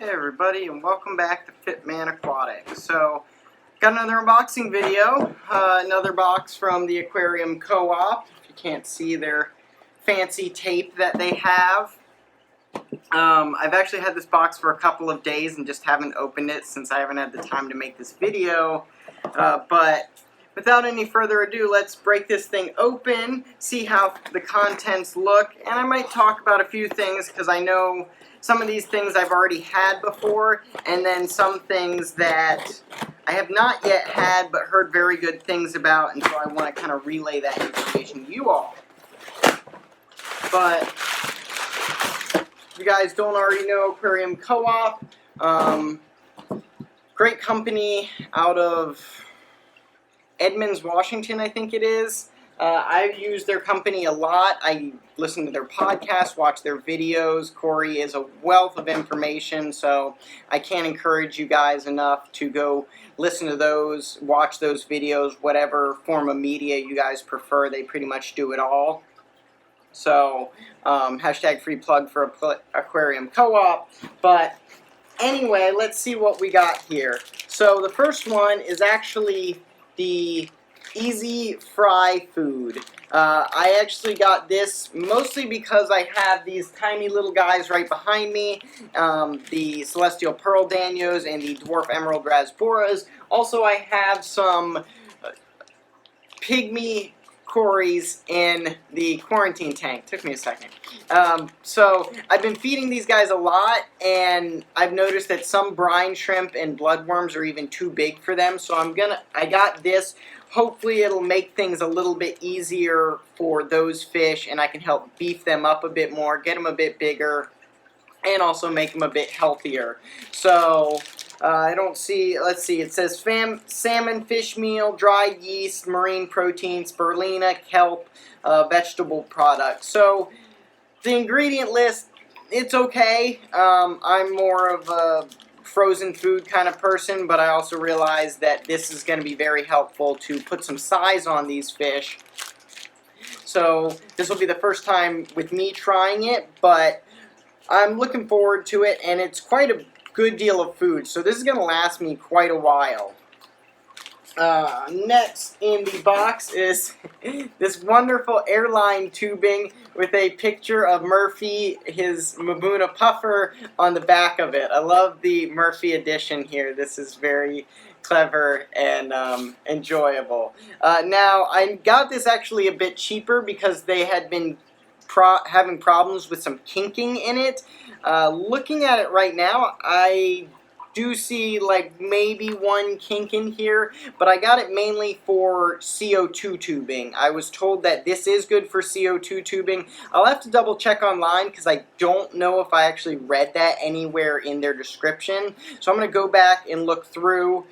Hey everybody, and welcome back to Fitman Aquatic. So, got another unboxing video, another box from the Aquarium Co-op. If you can't see their fancy tape that they have. I've actually had this box for a couple of days and just haven't opened it since I haven't had the time to make this video. But without any further ado, let's break this thing open, see how the contents look, and I might talk about a few things because I know some of these things I've already had before, and then some things that I have not yet had but heard very good things about, and so I want to kind of relay that information to you all. But if you guys don't already know, Aquarium Co-op, great company out of Edmonds, Washington, I think it is. I've used their company a lot. I listen to their podcasts, watch their videos. Corey is a wealth of information, so I can't encourage you guys enough to go listen to those, watch those videos, whatever form of media you guys prefer. They pretty much do it all. So, hashtag free plug for Aquarium Co-op. But anyway, let's see what we got here. So the first one is actually the Easy Fry food. I actually got this mostly because I have these tiny little guys right behind me, the Celestial Pearl Danios and the Dwarf Emerald Rasboras. Also, I have some Pygmy Corys in the quarantine tank. Took me a second. So I've been feeding these guys a lot, and I've noticed that some brine shrimp and bloodworms are even too big for them. So I got this. Hopefully it'll make things a little bit easier for those fish, and I can help beef them up a bit more, get them a bit bigger, and also make them a bit healthier. So I don't see, let's see, it says salmon, fish meal, dried yeast, marine protein, spirulina, kelp, vegetable products. So the ingredient list, it's okay. I'm more of a frozen food kind of person, but I also realize that this is going to be very helpful to put some size on these fish. So this will be the first time with me trying it, but I'm looking forward to it, and it's quite a good deal of food, so this is going to last me quite a while. Next in the box is this wonderful Airline Tubing with a picture of Murphy, his Mabuna puffer, on the back of it. I love the Murphy edition here. This is very clever and enjoyable. Now, I got this actually a bit cheaper because they had been having problems with some kinking in it. Looking at it right now, I do see like maybe one kink in here, but I got it mainly for CO2 tubing. I was told that this is good for CO2 tubing. I'll have to double check online because I don't know if I actually read that anywhere in their description. So I'm going to go back and look through.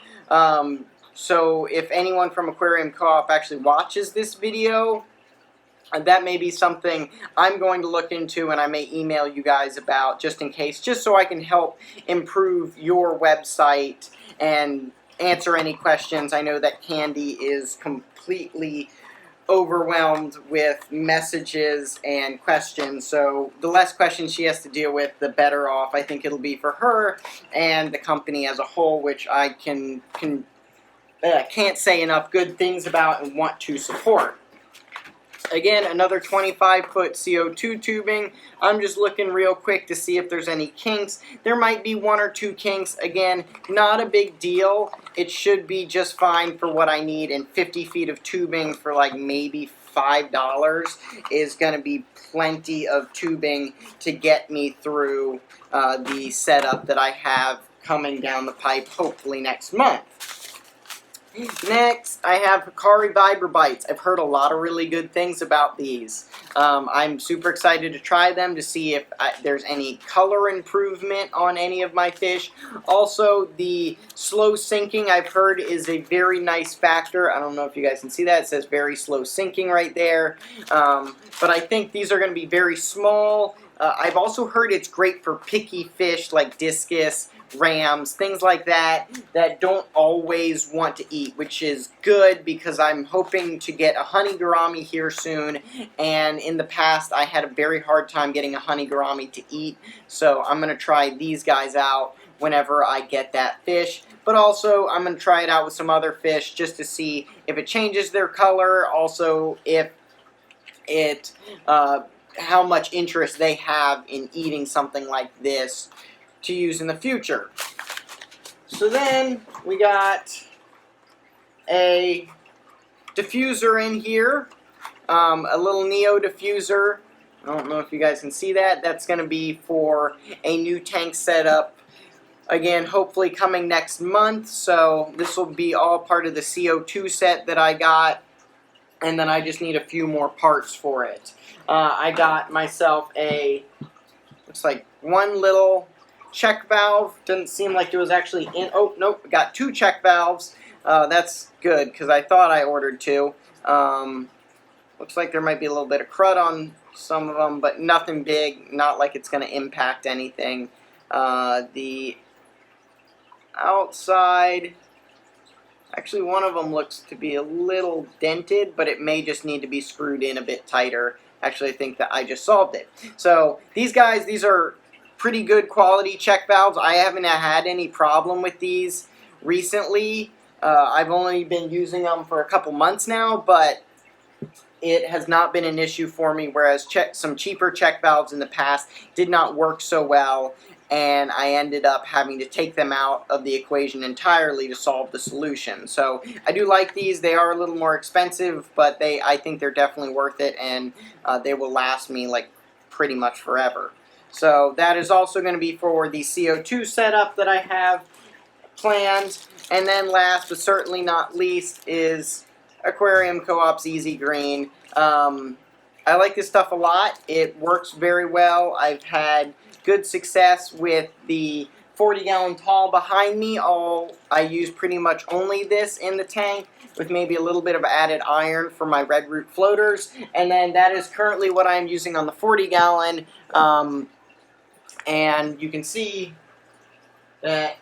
So if anyone from Aquarium Co-op actually watches this video, that may be something I'm going to look into, and I may email you guys about just in case, just so I can help improve your website and answer any questions. I know that Candy is completely overwhelmed with messages and questions, so the less questions she has to deal with, the better off I think it'll be for her and the company as a whole, which I can't say enough good things about and want to support. Again, another 25-foot CO2 tubing. I'm just looking real quick to see if there's any kinks. There might be one or two kinks. Again, not a big deal. It should be just fine for what I need, and 50 feet of tubing for like maybe $5 is going to be plenty of tubing to get me through the setup that I have coming down the pipe hopefully next month. Next, I have Hikari Vibra Bites. I've heard a lot of really good things about these. I'm super excited to try them to see if there's any color improvement on any of my fish. Also, the slow sinking I've heard is a very nice factor. I don't know if you guys can see that. It says very slow sinking right there. But I think these are going to be very small. I've also heard it's great for picky fish like discus, rams, things like that that don't always want to eat, which is good because I'm hoping to get a honey gourami here soon, and in the past I had a very hard time getting a honey gourami to eat, so I'm going to try these guys out whenever I get that fish. But also I'm going to try it out with some other fish just to see if it changes their color, also if it how much interest they have in eating something like this to use in the future. So then we got a diffuser in here, a little Neo diffuser. I don't know if you guys can see that. That's going to be for a new tank setup. Again, hopefully coming next month. So this will be all part of the CO2 set that I got. And then I just need a few more parts for it. I got myself looks like one little check valve. Doesn't seem like it was actually in. Oh, nope, got 2 check valves. That's good, because I thought I ordered 2. Looks like there might be a little bit of crud on some of them, but nothing big, not like it's going to impact anything. The outside, actually one of them looks to be a little dented, but it may just need to be screwed in a bit tighter. Actually, I think that I just solved it. So these guys, these are pretty good quality check valves. I haven't had any problem with these recently. I've only been using them for a couple months now, but it has not been an issue for me, whereas some cheaper check valves in the past did not work so well, and I ended up having to take them out of the equation entirely to solve the solution. So I do like these. They are a little more expensive, but I think they're definitely worth it, and they will last me like pretty much forever. So that is also going to be for the CO2 setup that I have planned. And then last but certainly not least is Aquarium Co-op's Easy Green. I like this stuff a lot. It works very well. I've had good success with the 40-gallon tall behind me. I use pretty much only this in the tank, with maybe a little bit of added iron for my red root floaters. And then that is currently what I'm using on the 40-gallon. And you can see that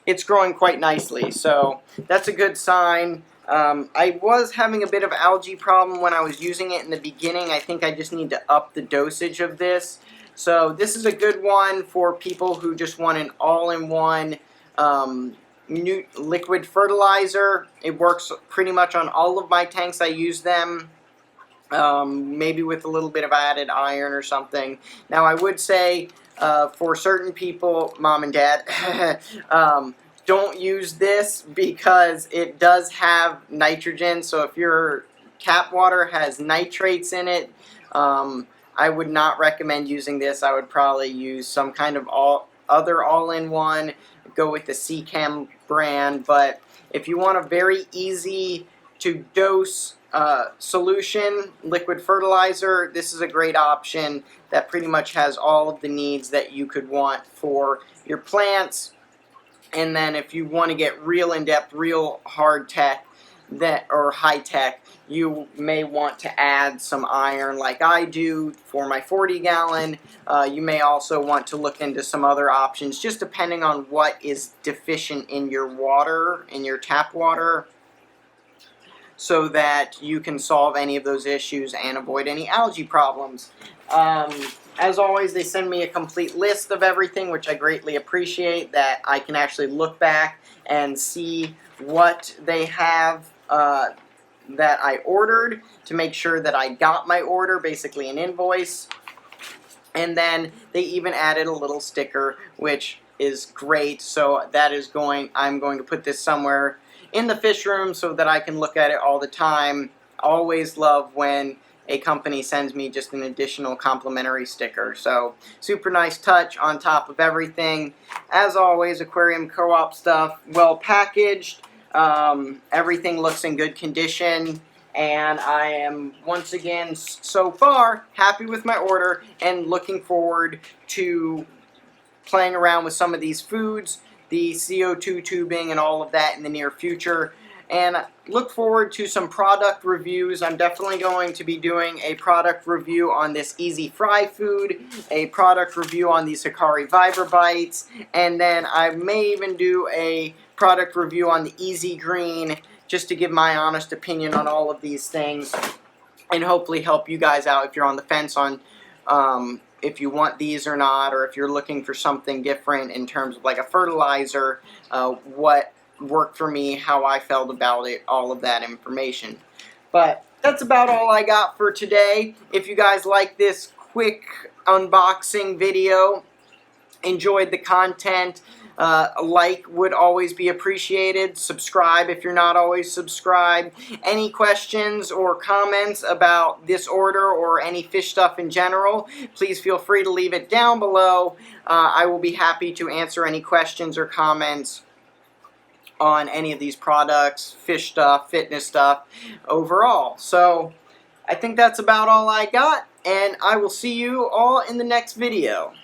it's growing quite nicely. So that's a good sign. I was having a bit of algae problem when I was using it in the beginning. I think I just need to up the dosage of this. So this is a good one for people who just want an all-in-one new liquid fertilizer. It works pretty much on all of my tanks. I use them, maybe with a little bit of added iron or something. Now I would say for certain people, Mom and Dad, don't use this because it does have nitrogen. So if your tap water has nitrates in it, I would not recommend using this. I would probably use some kind of other all-in-one, go with the CChem brand. But if you want a very easy to dose solution, liquid fertilizer, this is a great option that pretty much has all of the needs that you could want for your plants. And then if you want to get real in-depth, real hard tech, or high tech, you may want to add some iron like I do for my 40-gallon. You may also want to look into some other options, just depending on what is deficient in your water, in your tap water, so that you can solve any of those issues and avoid any algae problems. As always, they send me a complete list of everything, which I greatly appreciate, that I can actually look back and see what they have that I ordered to make sure that I got my order, basically an invoice. And then they even added a little sticker, which is great. So that is I'm going to put this somewhere in the fish room so that I can look at it all the time. Always love when a company sends me just an additional complimentary sticker. So super nice touch on top of everything. As always, Aquarium Co-op stuff, well packaged. Everything looks in good condition, and I am once again so far happy with my order and looking forward to playing around with some of these foods, the CO2 tubing and all of that in the near future. and look forward to some product reviews. I'm definitely going to be doing a product review on this Easy Fry food, a product review on these Hikari Vibra Bites, and then I may even do a product review on the Easy Green, just to give my honest opinion on all of these things, and hopefully help you guys out if you're on the fence on if you want these or not, or if you're looking for something different in terms of like a fertilizer, what worked for me, how I felt about it, all of that information. But that's about all I got for today. If you guys like this quick unboxing video, enjoyed the content, a like would always be appreciated. Subscribe if you're not always subscribed. Any questions or comments about this order or any fish stuff in general, please feel free to leave it down below. I will be happy to answer any questions or comments on any of these products, fish stuff, fitness stuff, overall. So I think that's about all I got, and I will see you all in the next video.